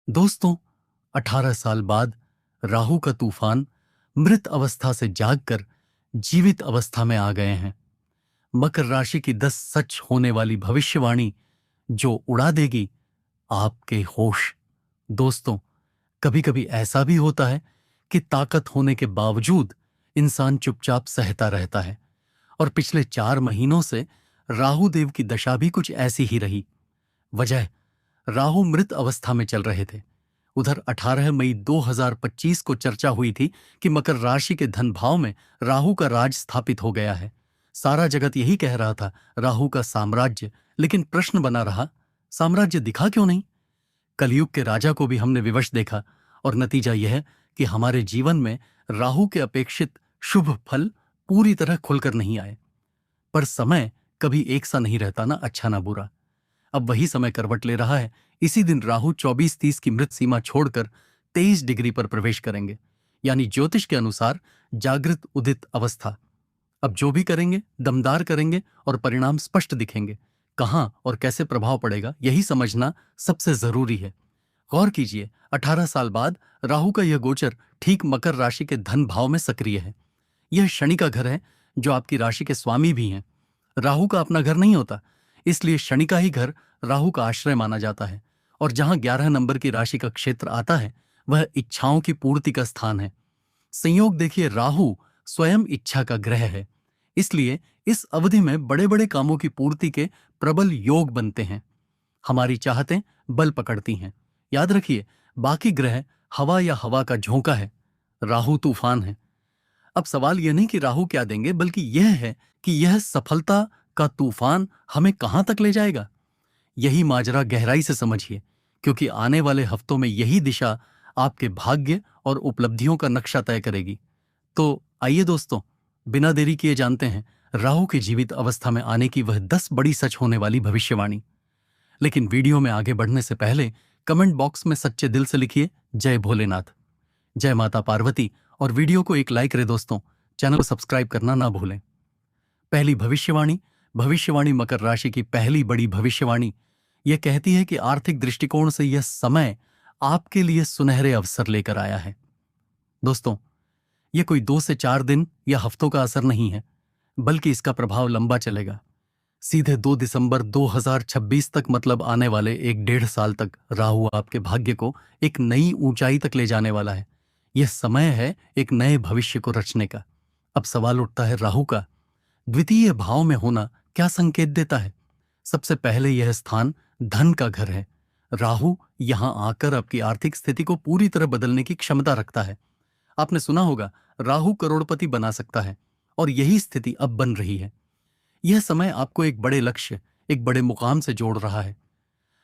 दोस्तों, 18 साल बाद राहु का तूफान मृत अवस्था से जागकर जीवित अवस्था में आ गए हैं। मकर राशि की 10 सच होने वाली भविष्यवाणी जो उड़ा देगी आपके होश। दोस्तों, कभी कभी ऐसा भी होता है कि ताकत होने के बावजूद इंसान चुपचाप सहता रहता है, और पिछले 4 महीनों से राहु देव की दशा भी कुछ ऐसी ही रही। वजह, राहु मृत अवस्था में चल रहे थे। उधर 18 मई 2025 को चर्चा हुई थी कि मकर राशि के धन भाव में राहु का राज स्थापित हो गया है। सारा जगत यही कह रहा था, राहु का साम्राज्य। लेकिन प्रश्न बना रहा, साम्राज्य दिखा क्यों नहीं? कलयुग के राजा को भी हमने विवश देखा, और नतीजा यह कि हमारे जीवन में राहु के अपेक्षित शुभ फल पूरी तरह खुलकर नहीं आए। पर समय कभी एक सा नहीं रहता, ना अच्छा ना बुरा। अब वही समय करवट ले रहा है। इसी दिन राहु 24-30 की मृत सीमा छोड़कर 23 डिग्री पर प्रवेश करेंगे, यानी ज्योतिष के अनुसार जागृत उदित अवस्था। अब जो भी करेंगे दमदार करेंगे और परिणाम स्पष्ट दिखेंगे। कहां और कैसे प्रभाव पड़ेगा, यही समझना सबसे जरूरी है। गौर कीजिए, 18 साल बाद राहु का यह गोचर ठीक मकर राशि के धन भाव में सक्रिय है। यह शनि का घर है, जो आपकी राशि के स्वामी भी हैं। राहु का अपना घर नहीं होता, इसलिए शनि का ही घर राहु का आश्रय माना जाता है। और जहां 11 नंबर की राशि का क्षेत्र आता है, वह इच्छाओं की पूर्ति का स्थान है। संयोग देखिए, राहु स्वयं इच्छा का ग्रह है, इसलिए इस अवधि में बड़े बड़े कामों की पूर्ति के प्रबल योग बनते हैं। हमारी चाहतें बल पकड़ती हैं। याद रखिए, बाकी ग्रह हवा या हवा का झोंका है, राहु तूफान है। अब सवाल यह नहीं कि राहु क्या देंगे, बल्कि यह है कि यह सफलता का तूफान हमें कहां तक ले जाएगा। यही माजरा गहराई से समझिए, क्योंकि आने वाले हफ्तों में यही दिशा आपके भाग्य और उपलब्धियों का नक्शा तय करेगी। तो आइए दोस्तों, बिना देरी किए जानते हैं राहु की जीवित अवस्था में आने की वह 10 बड़ी सच होने वाली भविष्यवाणी। लेकिन वीडियो में आगे बढ़ने से पहले कमेंट बॉक्स में सच्चे दिल से लिखिए जय भोलेनाथ, जय माता पार्वती, और वीडियो को एक लाइक करें दोस्तों। चैनल को सब्सक्राइब करना ना भूलें। पहली भविष्यवाणी, भविष्यवाणी मकर राशि की पहली बड़ी भविष्यवाणी यह कहती है कि आर्थिक दृष्टिकोण से यह समय आपके लिए सुनहरे अवसर लेकर आया है। दोस्तों, यह कोई 2 से 4 दिन या हफ्तों का असर नहीं है, बल्कि इसका प्रभाव लंबा चलेगा। सीधे 2 दिसंबर 2026 तक, मतलब आने वाले 1-1.5 साल तक राहु आपके भाग्य को एक नई ऊंचाई तक ले जाने वाला है। यह समय है एक नए भविष्य को रचने का। अब सवाल उठता है, राहु का द्वितीय भाव में होना क्या संकेत देता है? सबसे पहले यह स्थान धन का घर है। राहु यहां आकर आपकी आर्थिक स्थिति को पूरी तरह बदलने की क्षमता रखता है। आपने सुना होगा, राहु करोड़पति बना सकता है, और यही स्थिति अब बन रही है। यह समय आपको एक बड़े लक्ष्य, एक बड़े मुकाम से जोड़ रहा है।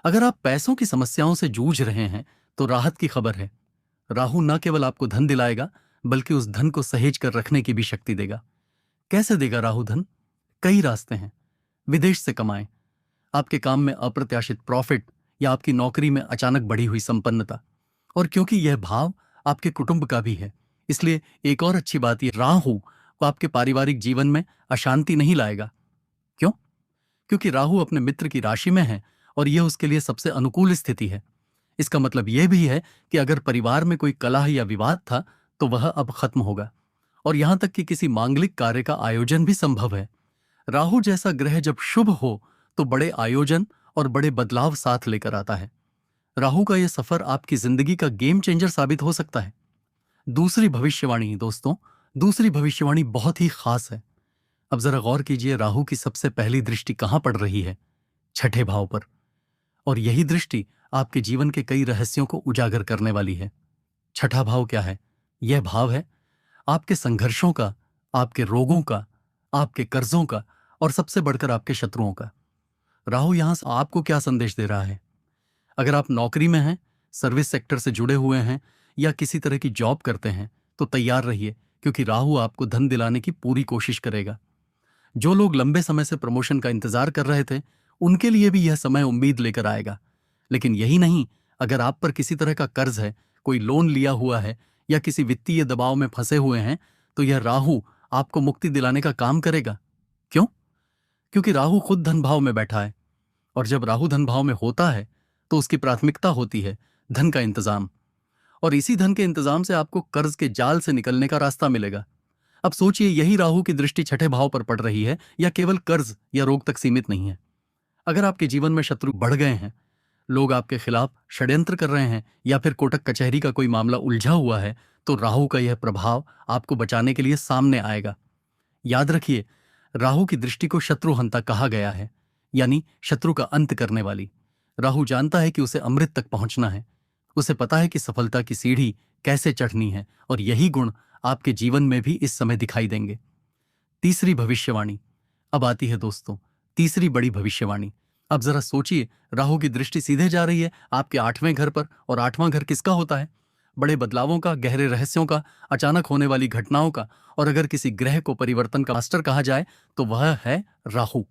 अगर आप पैसों की समस्याओं से जूझ रहे हैं, तो राहत की खबर है। राहु न केवल आपको धन दिलाएगा, बल्कि उस धन को सहेज कर रखने की भी शक्ति देगा। कैसे देगा राहु धन? कई रास्ते हैं। विदेश से कमाएं, आपके काम में अप्रत्याशित प्रॉफिट, या आपकी नौकरी में अचानक बढ़ी हुई संपन्नता। और क्योंकि यह भाव आपके कुटुंब का भी है, इसलिए एक और अच्छी बात यह, राहु को आपके पारिवारिक जीवन में अशांति नहीं लाएगा। क्यों? क्योंकि राहु अपने मित्र की राशि में है, और यह उसके लिए सबसे अनुकूल स्थिति है। इसका मतलब यह भी है कि अगर परिवार में कोई कलह या विवाद था, तो वह अब खत्म होगा, और यहां तक कि किसी मांगलिक कार्य का आयोजन भी संभव है। राहु जैसा ग्रह जब शुभ हो, तो बड़े आयोजन और बड़े बदलाव साथ लेकर आता है। राहु का यह सफर आपकी जिंदगी का गेम चेंजर साबित हो सकता है। दूसरी भविष्यवाणी दोस्तों, दूसरी भविष्यवाणी बहुत ही खास है। अब जरा गौर कीजिए, राहु की सबसे पहली दृष्टि कहां पड़ रही है? छठे भाव पर। और यही दृष्टि आपके जीवन के कई रहस्यों को उजागर करने वाली है। छठा भाव क्या है? यह भाव है आपके संघर्षों का, आपके रोगों का, आपके कर्जों का, और सबसे बढ़कर आपके शत्रुओं का। राहु यहां से आपको क्या संदेश दे रहा है? अगर आप नौकरी में हैं, सर्विस सेक्टर से जुड़े हुए हैं, या किसी तरह की जॉब करते हैं, तो तैयार रहिए, क्योंकि राहु आपको धन दिलाने की पूरी कोशिश करेगा। जो लोग लंबे समय से प्रमोशन का इंतजार कर रहे थे, उनके लिए भी यह समय उम्मीद लेकर आएगा। लेकिन यही नहीं, अगर आप पर किसी तरह का कर्ज है, कोई लोन लिया हुआ है, या किसी वित्तीय दबाव में फंसे हुए हैं, तो यह राहु आपको मुक्ति दिलाने का काम करेगा। क्यों? क्योंकि राहु खुद धन भाव में बैठा है, और जब राहु धन भाव में होता है, तो उसकी प्राथमिकता होती है धन का इंतजाम। और इसी धन के इंतजाम से आपको कर्ज के जाल से निकलने का रास्ता मिलेगा। अब सोचिए, यही राहु की दृष्टि छठे भाव पर पड़ रही है या केवल कर्ज या रोग तक सीमित नहीं है। अगर आपके जीवन में शत्रु बढ़ गए हैं, लोग आपके खिलाफ षड्यंत्र कर रहे हैं या फिर कोर्ट कचहरी का कोई मामला उलझा हुआ है, तो राहु का यह प्रभाव आपको बचाने के लिए सामने आएगा। याद रखिए, राहु की दृष्टि को शत्रुहंता कहा गया है, यानी शत्रु का अंत करने वाली। राहु जानता है कि उसे अमृत तक पहुंचना है। उसे पता है कि सफलता की सीढ़ी कैसे चढ़नी है, और यही गुण आपके जीवन में भी इस समय दिखाई देंगे। तीसरी भविष्यवाणी अब आती है दोस्तों, तीसरी बड़ी भविष्यवाणी। अब जरा सोचिए, राहु की दृष्टि सीधे जा रही है आपके 8वें घर पर, और 8वां घर किसका होता है? बड़े बदलावों का, गहरे रहस्यों का, अचानक होने वाली घटनाओं का। और अगर किसी ग्रह को परिवर्तन का मास्टर कहा जाए तो वह है राहु।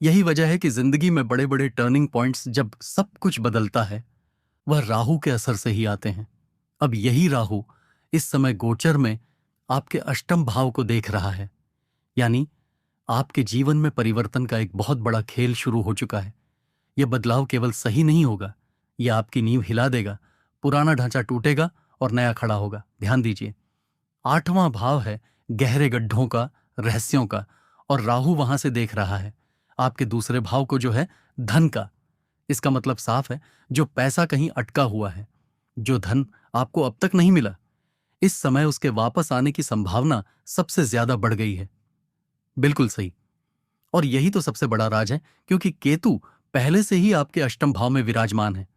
यही वजह है कि जिंदगी में बड़े बड़े टर्निंग पॉइंट्स, जब सब कुछ बदलता है, वह राहु के असर से ही आते हैं। अब यही राहु इस समय गोचर में आपके अष्टम भाव को देख रहा है, यानी आपके जीवन में परिवर्तन का एक बहुत बड़ा खेल शुरू हो चुका है। यह बदलाव केवल सही नहीं होगा, यह आपकी नींव हिला देगा, पुराना ढांचा टूटेगा और नया खड़ा होगा। ध्यान दीजिए, 8वां भाव है गहरे गड्ढों का, रहस्यों का, और राहु वहां से देख रहा है आपके दूसरे भाव को, जो है धन का। इसका मतलब साफ है, जो पैसा कहीं अटका हुआ है, जो धन आपको अब तक नहीं मिला, इस समय उसके वापस आने की संभावना सबसे ज्यादा बढ़ गई है। बिल्कुल सही। और यही तो सबसे बड़ा राज है, क्योंकि केतु पहले से ही आपके अष्टम भाव में विराजमान है।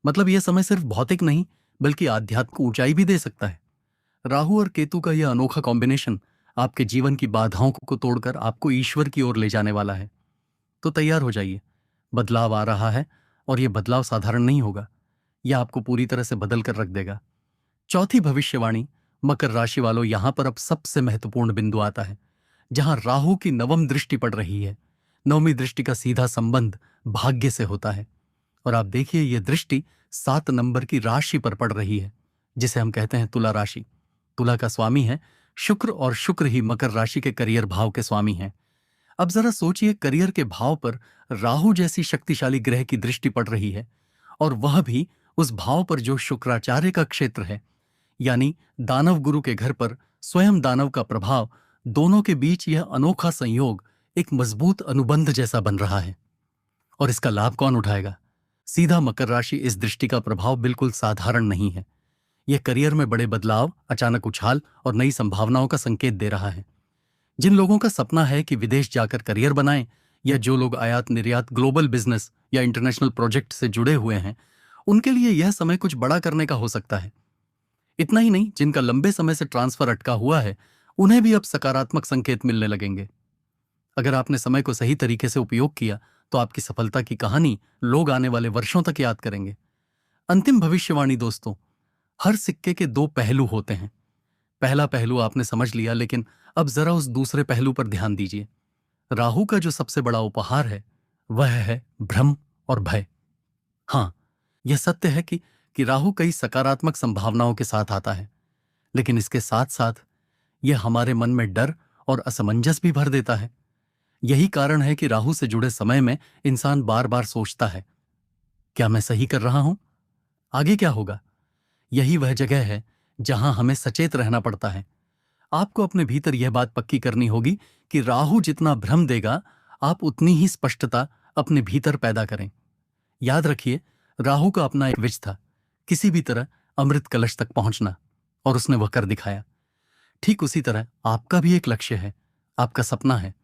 मतलब यह समय सिर्फ भौतिक नहीं, बल्कि आध्यात्मिक ऊंचाई भी दे सकता है। राहु और केतु का यह अनोखा कॉम्बिनेशन आपके जीवन की बाधाओं को तोड़कर आपको ईश्वर की ओर ले जाने वाला है। तो तैयार हो जाइए, बदलाव आ रहा है, और यह बदलाव साधारण नहीं होगा। यह आपको पूरी तरह से बदल कर रख देगा। चौथी भविष्यवाणी, मकर राशि वालों, यहां पर अब सबसे महत्वपूर्ण बिंदु आता है, जहां राहु की नवम दृष्टि पड़ रही है। नवमी दृष्टि का सीधा संबंध भाग्य से होता है। और आप देखिए, यह दृष्टि 7 नंबर की राशि पर पड़ रही है, जिसे हम कहते हैं तुला राशि। तुला का स्वामी है शुक्र, और शुक्र ही मकर राशि के करियर भाव के स्वामी हैं। अब जरा सोचिए, करियर के भाव पर राहु जैसी शक्तिशाली ग्रह की दृष्टि पड़ रही है, और वह भी उस भाव पर जो शुक्राचार्य का क्षेत्र है, यानी दानव गुरु के घर पर स्वयं दानव का प्रभाव। दोनों के बीच यह अनोखा संयोग एक मजबूत अनुबंध जैसा बन रहा है। और इसका लाभ कौन उठाएगा? सीधा मकर राशि। इस दृष्टि का प्रभाव बिल्कुल साधारण नहीं है। यह करियर में बड़े बदलाव, अचानक उछाल और नई संभावनाओं का संकेत दे रहा है। जिन लोगों का सपना है कि विदेश जाकर करियर बनाएं, या जो लोग आयात निर्यात, ग्लोबल बिजनेस या इंटरनेशनल प्रोजेक्ट से जुड़े हुए हैं, उनके लिए यह समय कुछ बड़ा करने का हो सकता है। इतना ही नहीं, जिनका लंबे समय से ट्रांसफर अटका हुआ है, उन्हें भी अब सकारात्मक संकेत मिलने लगेंगे। अगर आपने समय को सही तरीके से उपयोग किया, तो आपकी सफलता की कहानी लोग आने वाले वर्षों तक याद करेंगे। अंतिम भविष्यवाणी दोस्तों, हर सिक्के के 2 पहलू होते हैं। पहला पहलू आपने समझ लिया, लेकिन अब जरा उस दूसरे पहलू पर ध्यान दीजिए। राहु का जो सबसे बड़ा उपहार है, वह है भ्रम और भय। हाँ, यह सत्य है कि राहु कई सकारात्मक संभावनाओं के साथ आता है, लेकिन इसके साथ साथ यह हमारे मन में डर और असमंजस भी भर देता है। यही कारण है कि राहु से जुड़े समय में इंसान बार बार सोचता है, क्या मैं सही कर रहा हूं? आगे क्या होगा? यही वह जगह है जहां हमें सचेत रहना पड़ता है। आपको अपने भीतर यह बात पक्की करनी होगी कि राहु जितना भ्रम देगा, आप उतनी ही स्पष्टता अपने भीतर पैदा करें। याद रखिए, राहु का अपना एक विज था, किसी भी तरह अमृत कलश तक पहुंचना, और उसने वह कर दिखाया। ठीक उसी तरह आपका भी एक लक्ष्य है, आपका सपना है।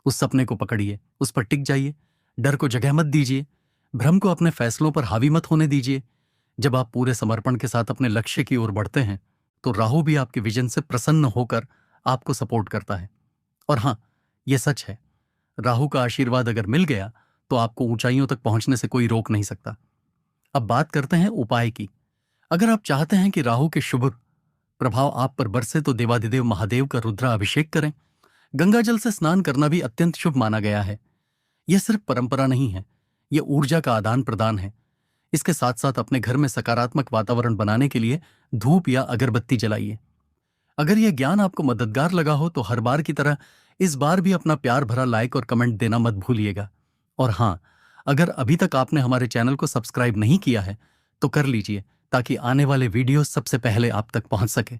उस सपने को पकड़िए, उस पर टिक जाइए, डर को जगह मत दीजिए, भ्रम को अपने फैसलों पर हावी मत होने दीजिए। जब आप पूरे समर्पण के साथ अपने लक्ष्य की ओर बढ़ते हैं, तो राहु भी आपके विजन से प्रसन्न होकर आपको सपोर्ट करता है। और हां, यह सच है, राहु का आशीर्वाद अगर मिल गया, तो आपको ऊंचाइयों तक पहुंचने से कोई रोक नहीं सकता। अब बात करते हैं उपाय की। अगर आप चाहते हैं कि राहु के शुभ प्रभाव आप पर बरसे, तो देवाधिदेव महादेव का रुद्रा अभिषेक करें। गंगा जल से स्नान करना भी अत्यंत शुभ माना गया है। यह सिर्फ परंपरा नहीं है, यह ऊर्जा का आदान प्रदान है। इसके साथ साथ अपने घर में सकारात्मक वातावरण बनाने के लिए धूप या अगरबत्ती जलाइए। अगर यह ज्ञान आपको मददगार लगा हो, तो हर बार की तरह इस बार भी अपना प्यार भरा लाइक और कमेंट देना मत भूलिएगा। और हां, अगर अभी तक आपने हमारे चैनल को सब्सक्राइब नहीं किया है, तो कर लीजिए, ताकि आने वाले वीडियो सबसे पहले आप तक पहुंच सके।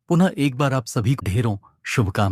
पुनः एक बार आप सभी को ढेरों शुभकामनाएं।